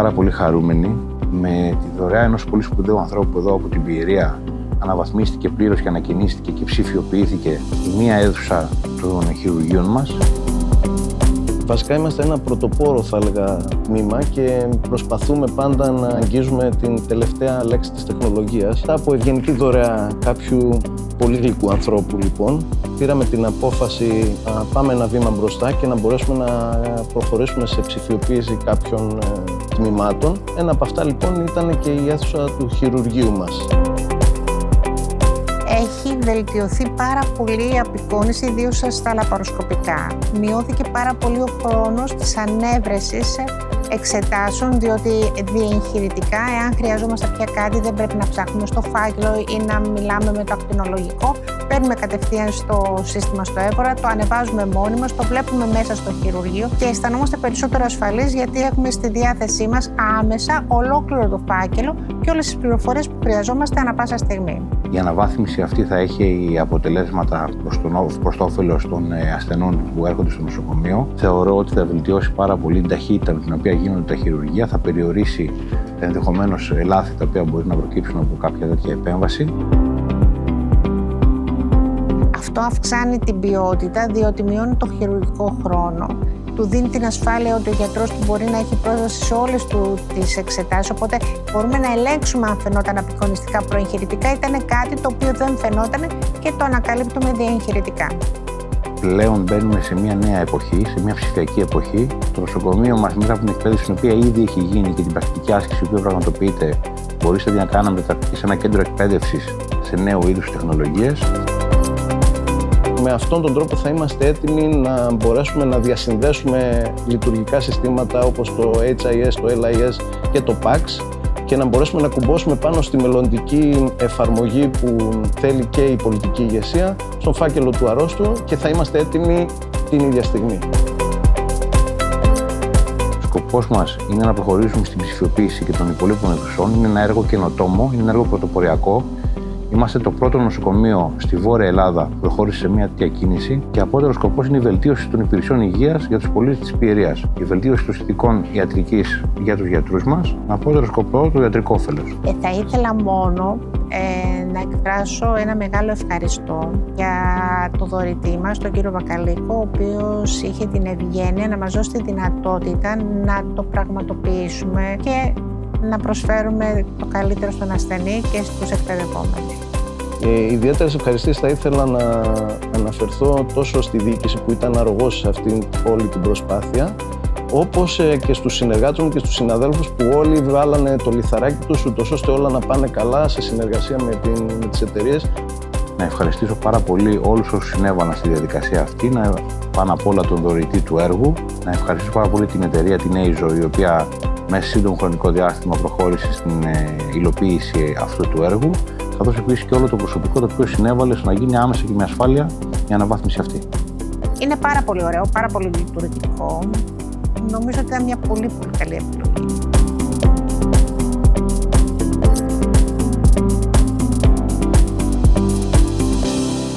πάρα πολύ χαρούμενοι με τη δωρεά ενός πολύ σπουδαίου ανθρώπου εδώ από την Πιερία. Αναβαθμίστηκε πλήρως και ανακαινίστηκε και ψηφιοποιήθηκε η μία αίθουσα των χειρουργείων μας. Βασικά είμαστε ένα πρωτοπόρο, θα έλεγα, τμήμα και προσπαθούμε πάντα να αγγίζουμε την τελευταία λέξη της τεχνολογίας. Μετά από ευγενική δωρεά κάποιου πολύ γλυκού ανθρώπου, λοιπόν, πήραμε την απόφαση να πάμε ένα βήμα μπροστά και να μπορέσουμε να προχωρήσουμε σε ψηφιοποίηση κάποιων τμήματων. Ένα από αυτά, λοιπόν, ήταν και η αίθουσα του χειρουργείου μας. Έχει βελτιωθεί πάρα πολύ η απεικόνιση, ιδίως στα λαπαροσκοπικά. Μειώθηκε πάρα πολύ ο χρόνος της ανέβρεσης εξετάσεων, διότι διεγχειρητικά, εάν χρειαζόμαστε πια κάτι, δεν πρέπει να ψάχνουμε στο φάκελο ή να μιλάμε με το ακτινολογικό. Παίρνουμε κατευθείαν στο σύστημα στο έμπορα, το ανεβάζουμε μόνοι μας, το βλέπουμε μέσα στο χειρουργείο και αισθανόμαστε περισσότερο ασφαλείς, γιατί έχουμε στη διάθεσή μας άμεσα ολόκληρο το φάκελο και όλες τις πληροφορίες που χρειαζόμαστε ανά πάσα στιγμή. Η αναβάθμιση αυτή θα έχει αποτελέσματα προς το όφελος των ασθενών που έρχονται στο νοσοκομείο. Θεωρώ ότι θα βελτιώσει πάρα πολύ την ταχύτητα με την οποία γίνονται τα χειρουργεία, θα περιορίσει ενδεχομένως λάθη τα οποία μπορεί να προκύψουν από κάποια τέτοια επέμβαση. Αυτό αυξάνει την ποιότητα, διότι μειώνει το χειρουργικό χρόνο. Του δίνει την ασφάλεια ότι ο γιατρός του μπορεί να έχει πρόσβαση σε όλες τις εξετάσεις, οπότε μπορούμε να ελέγξουμε αν φαινόταν απεικονιστικά προεγχειρητικά. Ήταν κάτι το οποίο δεν φαινόταν και το ανακαλύπτουμε διεγχειρητικά. Πλέον μπαίνουμε σε μια νέα εποχή, σε μια ψηφιακή εποχή. Το νοσοκομείο μας, μετά από την εκπαίδευση, την οποία ήδη έχει γίνει και την πρακτική άσκηση που πραγματοποιείται, μπορείτε να κάνουμε μετατραπεί σε ένα κέντρο εκπαίδευσης σε νέου είδους τεχνολογίες. Με αυτόν τον τρόπο θα είμαστε έτοιμοι να μπορέσουμε να διασυνδέσουμε λειτουργικά συστήματα όπως το HIS, το LIS και το PACS και να μπορέσουμε να κουμπώσουμε πάνω στη μελλοντική εφαρμογή που θέλει και η πολιτική ηγεσία στον φάκελο του αρρώστου και θα είμαστε έτοιμοι την ίδια στιγμή. Ο σκοπός μας είναι να προχωρήσουμε στην ψηφιοποίηση και των υπολείπων αιθουσών. Είναι ένα έργο καινοτόμο, είναι ένα έργο πρωτοποριακό. Είμαστε το πρώτο νοσοκομείο στη Βόρεια Ελλάδα που προχώρησε σε μια τέτοια κίνηση και απότερος σκοπός είναι η βελτίωση των υπηρεσιών υγείας για τους πολίτες της Πιερίας. Η βελτίωση των συνθηκών ιατρικής για τους γιατρούς μας, με απότερο σκοπό το ιατρικό όφελος. Θα ήθελα μόνο να εκφράσω ένα μεγάλο ευχαριστώ για το δωρητή μας, τον κύριο Βακαλίκο, ο οποίος είχε την ευγένεια να μας δώσει τη δυνατότητα να το πραγματοποιήσουμε και να προσφέρουμε το καλύτερο στον ασθενή και στους εκπαιδευόμενους. Ιδιαίτερες ευχαριστίες θα ήθελα να αναφερθώ τόσο στη διοίκηση που ήταν αρρωγός σε αυτήν όλη την προσπάθεια, όπως και στους συνεργάτες μου και στους συναδέλφους που όλοι βάλανε το λιθαράκι τους, ούτως ώστε όλα να πάνε καλά σε συνεργασία με τις εταιρείες. Να ευχαριστήσω πάρα πολύ όλους όσους συνέβαλαν στη διαδικασία αυτή, να πάνω απ' όλα τον δωρητή του έργου, να ευχαριστήσω πάρα πολύ την εταιρεία, την Aizo, η οποία μέσα σε σύντομο χρονικό διάστημα προχώρησε στην υλοποίηση αυτού του έργου, καθώς επίσης και όλο το προσωπικό το οποίο συνέβαλε στο να γίνει άμεσα και με ασφάλεια η αναβάθμιση αυτή. Είναι πάρα πολύ ωραίο, πάρα πολύ λειτουργικό. Νομίζω ότι ήταν μια πολύ καλή επιλογή.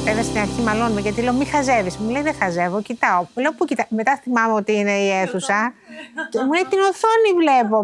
Βέβαια στην αρχή μαλώνουμε γιατί λέω μη χαζεύεις. Μου λέει δεν χαζεύω, κοιτάω. Λέω πού κοιτάω. Μετά θυμάμαι ότι είναι η αίθουσα. Και μου λέει την οθόνη βλέπω.